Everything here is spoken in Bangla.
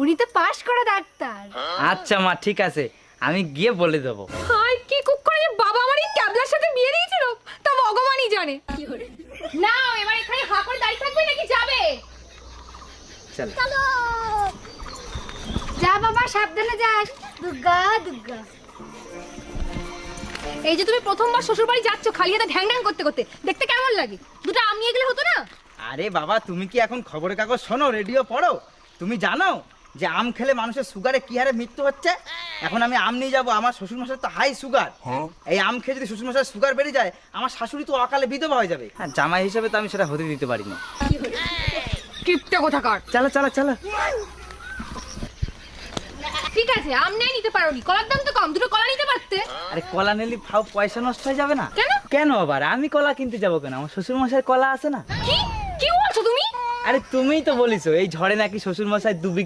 উনি তো পাশ করা ডাক্তার। আচ্ছা মা, ঠিক আছে, আমি গিয়ে বলে দেবো। হাই কি কুক করে যে বাবা আমার এই ক্যাবলার সাথে বিয়ে দিয়েছিল তা ভগবানই জানে। না এবার এখানে হা করে দাঁড়িয়ে থাকবে নাকি যাবে? চলো। যা বাবা, সাবধানে যাস। দুর্গা দুর্গা। এই যে তুমি প্রথমবার শ্বশুর বাড়ি যাচ্ছ খালি হাতে ঢ্যাং ঢ্যাং করতে করতে, দেখতে কেমন লাগে? দুটো আম নিয়ে গেলে হতো না? আরে বাবা, তুমি কি এখন খবরের কাগজ শোনো, রেডিও পড়ো? তুমি জানো যে আম খেলে মানুষের সুগারে কি হারে মৃত্যু হচ্ছে? এখন আমি আম নিয়ে যাবো, আমার শ্বশুর মশাই তো হাই সুগার। এই আম খেয়ে যদি শ্বশুর মশাই সুগার বেড়ে যায়, আমার শাশুড়ি তো অকালে বিধবা হয়ে যাবে। হ্যাঁ, জামাই হিসেবে তো আমি সেটা হতে দিতে পারি না। কিপটে কোথাকার। চলো চলো চলো। ঠিক আছে আম নেই নিতে পারোনি, কলার দাম তো কম, দুটো কলা নিতে পারতে। আরে কলা নিলি ফাও পয়সা নষ্ট হয়ে যাবে না? কেন? কেন আবার আমি কলা কিনতে যাবো কেন? আমার শ্বশুর মশাই কলা আছে না। কি কি বলছো তুমি? আরে তুমিই তো বলিছো এই ঝড়ে নাকি শ্বশুর মশাই 2 বিঘা